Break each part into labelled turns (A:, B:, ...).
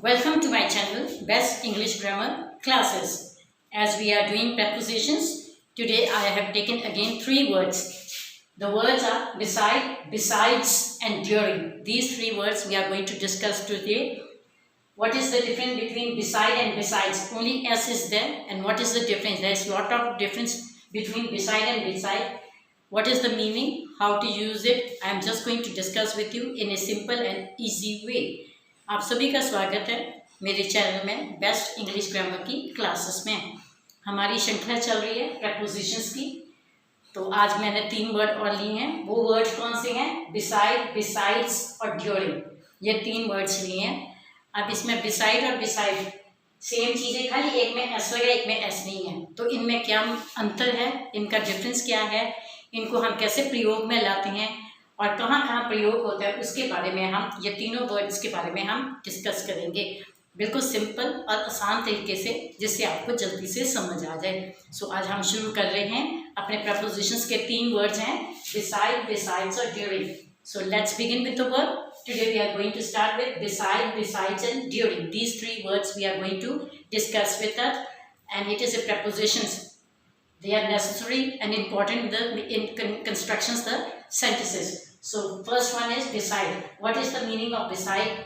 A: Welcome to my channel, Best English Grammar Classes. As we are doing prepositions, today I have taken again three words. The words are beside, besides, and during. These three words we are going to discuss today. What is the difference between beside and besides? Only S is there, and what is the difference? There is a lot of difference between beside and beside. What is the meaning? How to use it? I am just going to discuss with you in a simple and easy way. आप सभी का स्वागत है मेरे channel में best English grammar की classes में। हमारी श्रृंखला चल रही है प्रपोजिशंस की। तो आज मैंने 3 वर्ड और लिए हैं। वो वर्ड कौन से हैं? बिसाइड, बिसाइड्स और ड्यूरिंग। ये 3 वर्ड्स लिए हैं। अब इसमें बिसाइड और बिसाइड सेम चीज़ें, खाली एक में एस लगा एक में एस नहीं है। तो इनमें क्या अंतर है, इनका डिफरेंस क्या है, इनको हम कैसे प्रयोग में लाते हैं और कहाँ कहाँ प्रयोग होता है, उसके बारे में हम ये तीनों वर्ड्स के बारे में हम डिस्कस करेंगे। बिल्कुल सिंपल और आसान तरीके से, जिससे आपको जल्दी से समझ आ जाए। सो आज हम शुरू कर रहे हैं। अपने प्रपोजिशंस के 3 वर्ड्स हैं, बिसाइड, बिसाइड्स और during. So let's begin with the word. Today we are going to start with beside, besides and during. These 3 words we are going to discuss with us, and it is a prepositions. They are necessary and important in constructions, the sentences. So first one is beside. What is the meaning of beside?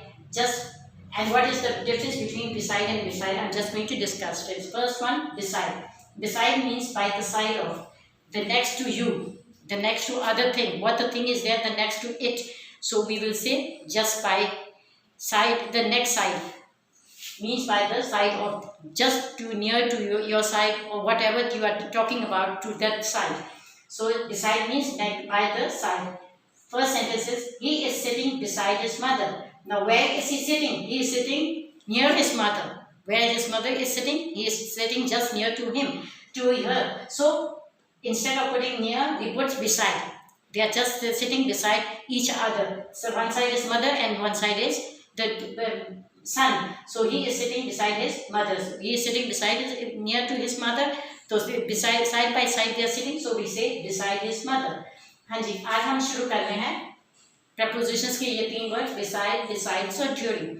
A: And what is the difference between beside and beside? I'm just going to discuss this. First one, beside. Beside means by the side of, the next to you, the next to other thing. What the thing is there, the next to it. So we will say just by side, the next side means by the side of, just to near to your side or whatever you are talking about, to that side. So beside means by the side. First sentence is, he is sitting beside his mother. Now where is he sitting? He is sitting near his mother. Where his mother is sitting? He is sitting just near to him, to her. So instead of putting near, we put beside. They are just sitting beside each other. So one side is mother and one side is the son. So he is sitting beside his mother. He is sitting near to his mother. So beside, side by side they are sitting. So we say beside his mother. हाँ जी, आज हम शुरू कर रहे हैं propositions के ये 3 word, beside, besides और ड्यूरिंग।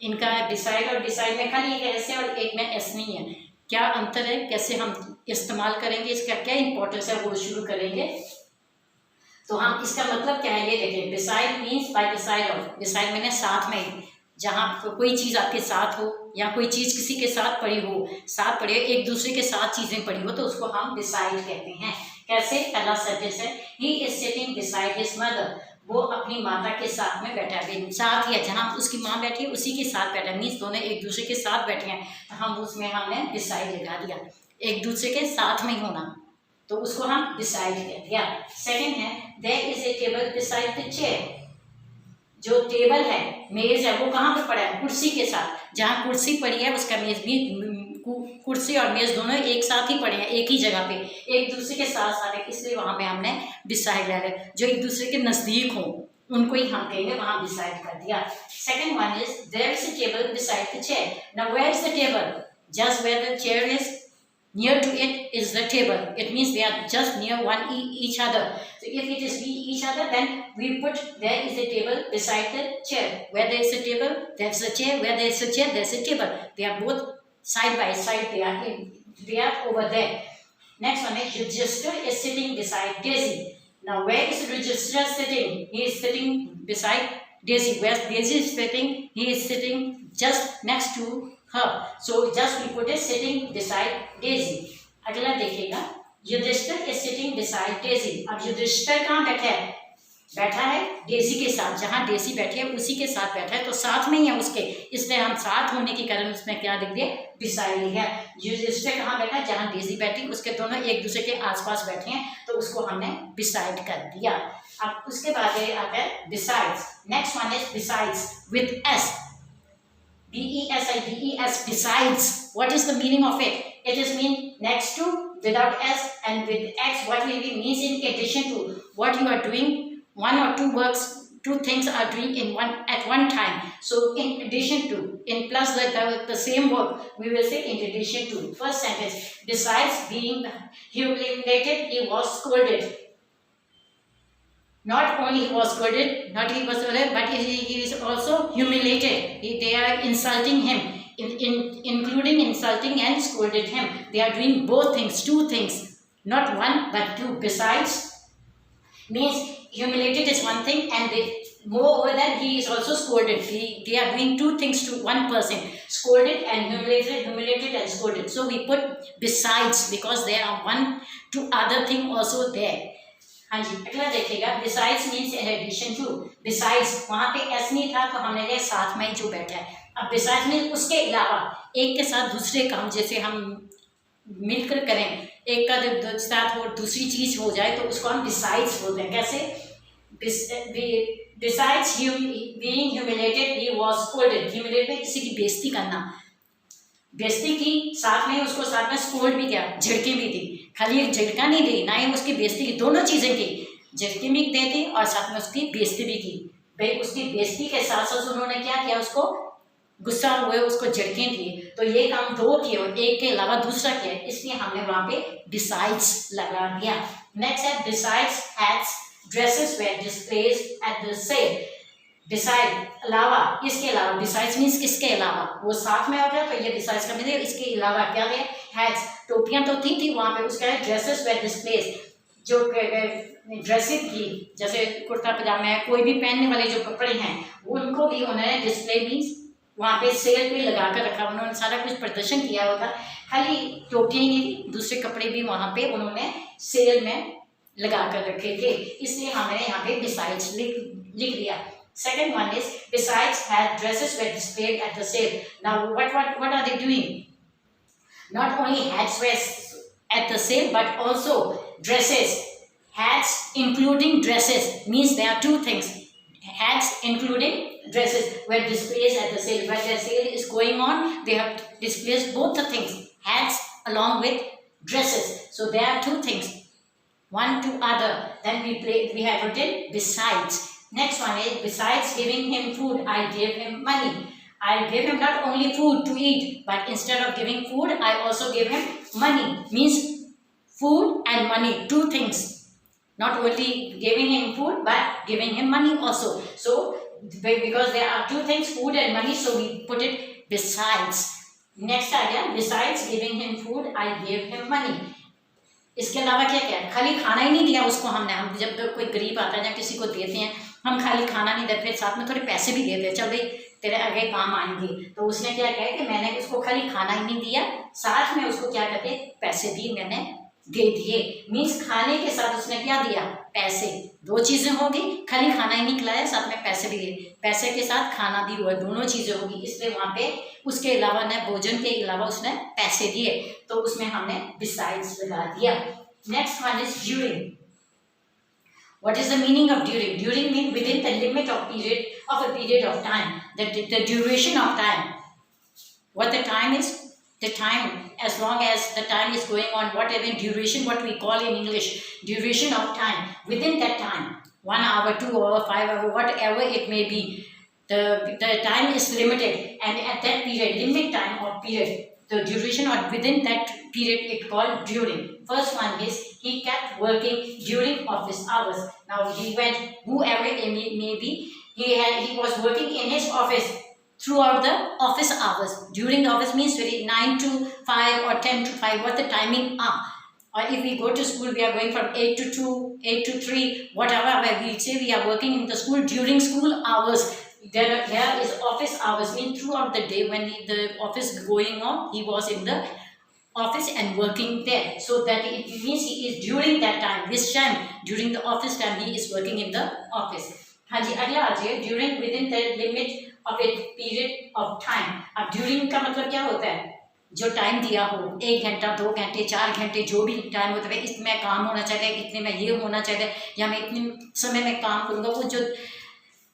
A: इनका बिसाइड और बिसाइड में खाली एक एस है और एक में एस नहीं है। क्या अंतर है, कैसे हम इस्तेमाल करेंगे, इसका क्या इंपॉर्टेंस है, वो शुरू करेंगे। तो हम इसका मतलब क्या है ये देखें। Beside means by the side of. Beside मैंने साथ में, जहाँ कोई चीज़ आपके साथ हो या कोई चीज़ किसी के साथ पड़ी हो, साथ पड़ी हो, एक दूसरे के साथ चीज़ें पड़ी हो, तो उसको हम बिसाइड कहते हैं। कैसे? पहला सेंटेंस है, he is sitting beside his mother. वो अपनी माता के साथ में बैठा है। साथ ही है, जहाँ उसकी माँ बैठी है उसी के साथ बैठा है, मीन्स दोनों एक दूसरे के साथ बैठे हैं। तो हम उसमें हमने बिसाइड लगा दिया, एक दूसरे के साथ में होना, तो उसको हम बिसाइड कह दिया। सेकंड है, there is a table beside the chair. जो टेबल है, मेज है, वो कहाँ पे पड़ा है? कुर्सी के साथ। जहाँ कुर्सी पड़ी है उसका मेज भी, कुर्सी और मेज दोनों एक साथ ही पड़े हैं, एक ही जगह पे, एक दूसरे के साथ साथ है, इसलिए वहाँ पे हमने बिसाइड लगा दिया। जो एक दूसरे के नज़दीक हो उनको ही हम कहेंगे, वहाँ बिसाइड कर दिया। Second one is, there is a table beside the chair. Now where is the table? Just where the chair is, near to it is the table. It means they are just near each other. So if it is each other, then we put there is a table beside the chair. Where there is a table, there is a chair. Where there is a chair, there is a table. They are both side by side. They are over there. Next one is, Register is sitting beside Daisy. Now where is Register sitting? He is sitting beside Daisy. Where Daisy is sitting? He is sitting just next to her. So just we put a sitting beside Daisy. अगला देखिएगा, Yudhishthir is sitting beside Daisy. अब युधिष्ठिर कहाँ बैठा है? बैठा है Daisy के साथ। जहाँ डेजी बैठी है उसी के साथ बैठा है, तो साथ में ही है उसके, इसलिए हम साथ होने के कारण उसमें क्या लिख दिया? बिसाइड है। युधिष्ठिर कहाँ बैठा है? जहाँ डेजी बैठी, उसके दोनों एक दूसरे के आसपास बैठे हैं, तो उसको हमने बिसाइड कर दिया। अब उसके बाद आता है besides. Next one is besides with S, B-E-S-I-D-E-S, besides. What is the meaning of it? It is mean next to, without S, and with X. What will be means in addition to what you are doing. One or two works, 2 things are doing at one time. So in addition to, in plus the same work, we will say in addition to. First sentence, besides being humiliated, he was scolded. Not only he was scolded, not he was scolded, but he is also humiliated. They are insulting him, including insulting and scolded him. They are doing both things, two things, not one but two. Besides, means humiliated is one thing, and moreover that he is also scolded. They are doing two things to one person: scolded and humiliated, humiliated and scolded. So we put besides because there are one two other thing also there. हाँ जी, अगला देखिएगा, besides means in addition to. besides वहाँ पे S नहीं था तो हमने लिया साथ में ही जो बैठा है. अब besides means उसके अलावा, एक के साथ दूसरे काम जैसे हम मिलकर करें, एक का साथ और दूसरी चीज हो जाए तो उसको हम besides बोलते हैं. कैसे? besides being humiliated he was scolded. humiliated किसी की बेइज्जती करना, बेइज्जती की, साथ में उसको साथ में स्कोल्ड भी किया, झिड़के भी दी. खाली एक झटका नहीं दी, ना ही उसकी बेइज्जती की, दोनों चीजें की. झटके भी दे दी और साथ में उसकी बेइज्जती भी की. भाई उसकी बेइज्जती के साथ साथ उन्होंने क्या किया, उसको गुस्सा हुए, उसको झटके दिए. तो ये काम दो किए और एक के अलावा दूसरा किया, इसलिए हमने वहां पे besides लगा दिया. नेक्स्ट है besides hats, dresses were displayed at the sale. beside अलावा, इसके अलावा. besides means इसके अलावा, वो साथ में हो गया तो ये besides का मतलब इसके अलावा क्या है. hats, टोपियां तो थी वहां पे. उसका है dresses were displayed, जो ड्रेसेस की, जैसे कुर्ता पजामा है, कोई भी पहनने वाले जो कपड़े हैं उनको भी उन्होंने डिस्प्ले मीन्स वहाँ पे सेल पे लगा कर रखा. उन्होंने सारा कुछ प्रदर्शन किया हुआ था. खाली टोपियाँ ही, दूसरे कपड़े भी वहाँ पे उन्होंने सेल में लगा कर रखे थे, इसलिए हमने यहाँ पे besides लिख दिया. Second one is besides had dresses were displayed at the sale. Now what are they doing? Not only hats were at the sale but also dresses. Hats including dresses means there are two things. Hats including dresses were displayed at the sale. When the sale is going on, they have displayed both the things, hats along with dresses. So there are two things, one to other. Then we have written besides. Next one is besides giving him food, I gave him money. I gave him not only food to eat, but instead of giving food, I also gave him money. Means food and money, two things. Not only giving him food, but giving him money also. So because there are two things, food and money, so we put it besides. Next idea, besides giving him food, I gave him money. इसके अलावा क्या क्या है, खाली खाना ही नहीं दिया उसको हमने. हम जब तक कोई गरीब आता है या किसी को देते हैं, हम खाली खाना नहीं देते, साथ में थोड़े पैसे भी देते हैं, चल भाई तेरे आगे काम आएंगे. तो उसने क्या कहा कि मैंने उसको खाली खाना ही नहीं दिया, साथ में उसको क्या कहते हैं, पैसे भी मैंने दे दिए. मीन्स खाने के साथ उसने क्या दिया, पैसे. दो चीजें होगी, खाली खाना ही नहीं खिलाया, साथ में पैसे भी दिए, पैसे के साथ खाना भी हुआ, दोनों चीजें होगी. इसलिए वहां पे उसके अलावा ने भोजन के अलावा उसने पैसे दिए, तो उसमें हमने besides लगा दिया. Next one is during. What is the meaning of during? During means within the limit of a period of time. The duration of time. What the time is? The time, as long as the time is going on, whatever duration, what we call in English, duration of time. Within that time, 1 hour, 2 hour, 5 hour, whatever it may be, the time is limited, and at that period, limit time or period, the duration or within that period, it called during. First one is he kept working during office hours. Now he went, whoever it may be, he was working in his office throughout the office hours. During the office means 9 to 5 or 10 to 5, what the timing are. Or if we go to school, we are going from 8 to 2, 8 to 3, whatever, we say we are working in the school during school hours. There is office hours, means throughout the day when the office is going on, he was in the office and working there. So that it means he is during that time, this time, during the office time, he is working in the office. हाँ जी, अगला आ जाए, during within the limit of a period of time. अब during का मतलब क्या होता है, जो टाइम दिया हो, 1 घंटा, 2 घंटे, 4 घंटे, जो भी टाइम होता है, इसमें काम होना चाहिए, इतने में ये होना चाहिए, या मैं इतने समय में काम करूँगा. वो जो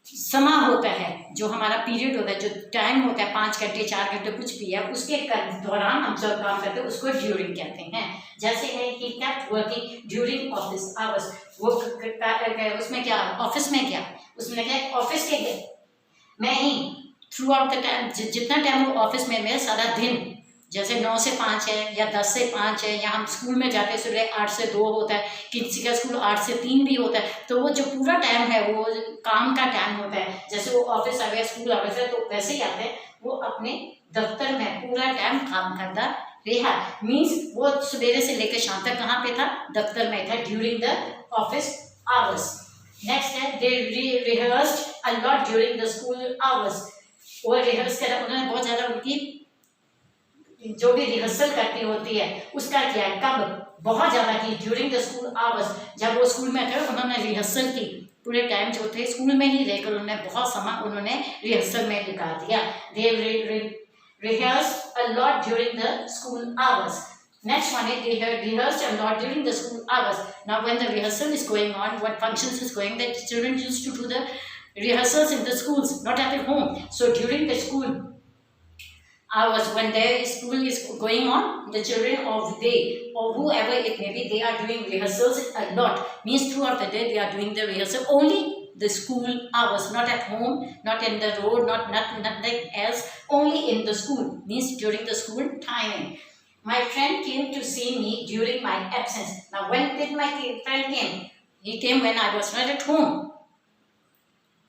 A: समा होता है, जो हमारा पीरियड होता है, जो टाइम होता है, 5 घंटे, 4 घंटे, कुछ भी है, उसके दौरान हम जब काम करते हैं उसको ड्यूरिंग कहते हैं. जैसे है कि kept working during office hours. वो उसमें क्या, ऑफिस में क्या, उसमें क्या, ऑफिस के मैं ही थ्रू आउट द टाइम, जितना टाइम वो ऑफिस में, मैं सारा दिन जैसे 9 से 5 है या 10 से 5 है, या हम स्कूल में जाते हैं सुबह 8 से 2 होता है, किसी का स्कूल 8 से 3 भी होता है। तो वो जो पूरा टाइम है वो काम का टाइम होता है। जैसे वो ऑफिस आ गया, स्कूल आ गया, तो वैसे ही आते हैं वो अपने दफ्तर में पूरा टाइम काम करता रहा। मीन्स वो सवेरे से लेकर शाम तक कहाँ पे था? दफ्तर में था, during the office hours. Next है they rehearsed a lot during the school hours. वो रिहर्स करा, उन्होंने बहुत ज़्यादा उनकी जो भी रिहर्सल करनी होती है उसका किया। कब? बहुत ज़्यादा की, ड्यूरिंग द स्कूल आवर्स। जब वो स्कूल में थे उन्होंने रिहर्सल की, पूरे टाइम जो थे स्कूल में ही रहकर उन्होंने बहुत समय उन्होंने रिहर्सल में निकाल दिया। दे rehearsed a lot during the school hours. Next one is they had rehearsed a lot during the school hours. Now when the rehearsal is going on, what functions is going, that children used to do the rehearsals in the schools, not at home. So during the school hours, when their school is going on, the children of the day or whoever it may be, they are doing rehearsals a lot. Means throughout the day they are doing the rehearsal only the school hours, not at home, not in the road, nothing else, only in the school. Means during the school timing. My friend came to see me during my absence. Now when did my friend came? He came when I was not at home.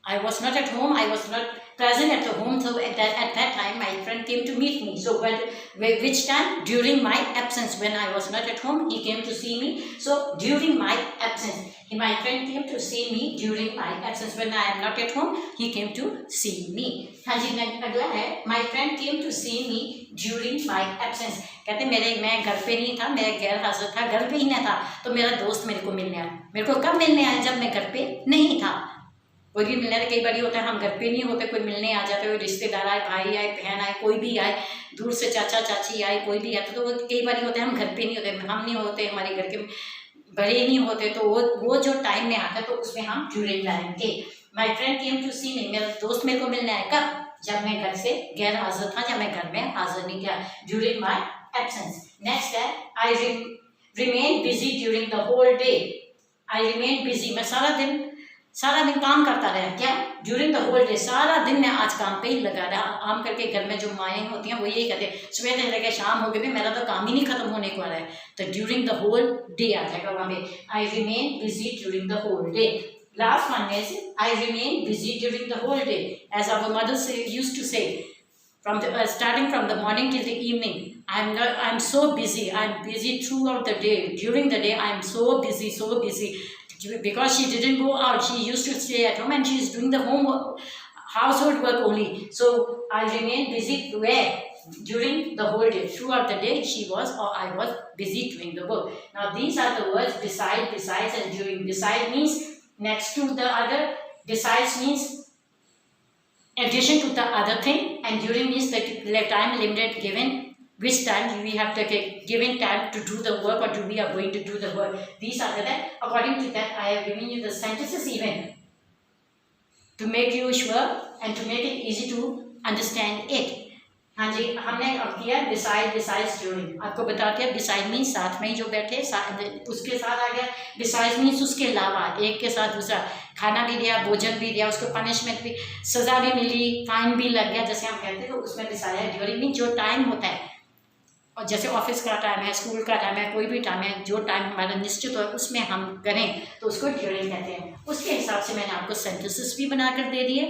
A: I was not at home, I was not present at the home, so at that time my friend came to meet me. So which time? During my absence, when I was not at home, he came to see me. So during my absence, my friend came to see me during my absence. When I am not at home, he came to see me. हाँ जी, अगला है my friend came to see me during my absence. कहते मैं घर पे नहीं था, मैं गैर हाजिर था, घर पे ही नहीं था, तो मेरा दोस्त मेरे को मिलने आया। मेरे को कब मिलने आया? जब मैं घर पे नहीं था। कोई भी मिलने, कई बार होता है हम घर पे नहीं होते, कोई मिलने आ जाते, कोई रिश्तेदार आए, भाई आए, बहन आए, कोई भी आए, दूर से चाचा चाची आए, कोई भी आते, तो वो कई बार होता है हम घर पे नहीं होते, हम नहीं होते, हमारे घर के बड़े नहीं होते, तो वो जो टाइम में आता है तो उसमें हम ड्यूरिंग लाएंगे। माई फ्रेंड केम टू सी मी, मेरा दोस्त मेरे को मिलने आया। कब? जब मैं घर से गैर हाजिर था, जब मैं घर में हाजिर नहीं था, ड्यूरिंग माई एब्सेंस। नेक्स्ट है I remain busy during the whole day. I remain busy, मैं सारा दिन काम करता रहा। क्या? ड्यूरिंग द होल डे, सारा दिन मैं आज काम पे ही लगा रहा। आम करके घर में जो माएँ होती हैं वो यही कहते हैं, सुबह से लेकर शाम हो गई, मेरा तो काम ही नहीं खत्म होने को आ रहा है। तो ड्यूरिंग द होल डे आ जाएगा वहाँ पे। I remain busy during the whole day. Last one is I remain busy during the whole day, as our mothers used to say, from the starting from the morning till the evening. I'm so busy. I'm busy throughout the day. During the day, I'm so busy. Because she didn't go out, she used to stay at home and she is doing the household work only. So I remain busy where? During the whole day. Throughout the day, she was or I was busy doing the work. Now these are the words beside, besides, and during. Beside means next to the other. Besides means addition to the other thing, and during means the time limited given, which time we have to given time to do the work, or we are going to do the work. These are the, according to that I have given you the sentences even to make you sure and to make it easy to understand it. हाँ जी, हमने अब किया beside, besides, during। आपको बता दिया beside means साथ में ही जो बैठे उसके साथ आ गया। besides मीन्स उसके अलावा, एक के साथ दूसरा, खाना भी दिया, भोजन भी दिया, उसको पनिशमेंट भी, सज़ा भी मिली, फाइन भी लग गया, जैसे हम कहते हैं, तो उसमें beside है। during मीन्स जो टाइम होता है, और जैसे ऑफिस का टाइम है, स्कूल का टाइम है, कोई भी टाइम है, जो टाइम हमारा निश्चित हो उसमें हम करें तो उसको ड्यूरिंग कहते हैं। उसके हिसाब से मैंने आपको सेंटेंसेस भी बना कर दे दिए,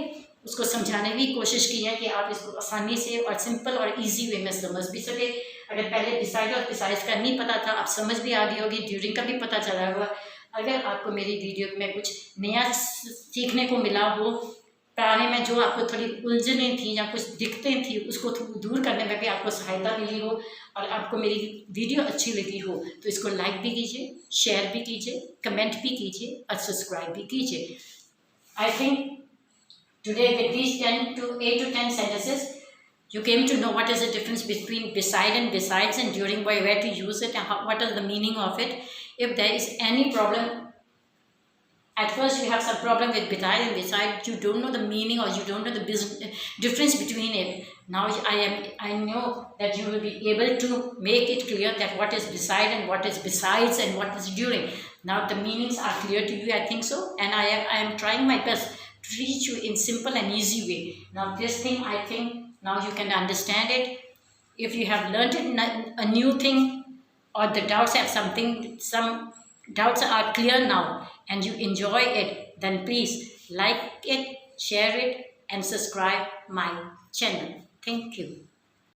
A: उसको समझाने की कोशिश की है कि आप इसको आसानी से और सिंपल और इजी वे में समझ भी सके। अगर पहले डिसाइड और डिसाइड का नहीं पता था, आप समझ भी आ गई होगी, ड्यूरिंग का भी पता चला होगा। अगर आपको मेरी वीडियो में कुछ नया सीखने को मिला हो, पढ़ाने में जो आपको थोड़ी उलझनें थी या कुछ दिक्कतें थी, उसको दूर करने में भी आपको सहायता मिली हो, और आपको मेरी वीडियो अच्छी लगी हो, तो इसको लाइक भी कीजिए, शेयर भी कीजिए, कमेंट भी कीजिए और सब्सक्राइब भी कीजिए। I think today with these 8 to 10 sentences, you came to know what is the difference between beside and besides, and during, where to use it, and what is the meaning of it. If there is any problem, at first you have some problem with beside and beside, you don't know the meaning or you don't know the difference between it. Now I know that you will be able to make it clear that what is beside and what is besides and what is during. Now the meanings are clear to you, I think so, and I am trying my best to teach you in simple and easy way. Now this thing, I think now you can understand it. if you have learned a new thing, or the doubts have some doubts are clear now and you enjoy it, then please like it, share it and subscribe my channel. Thank you.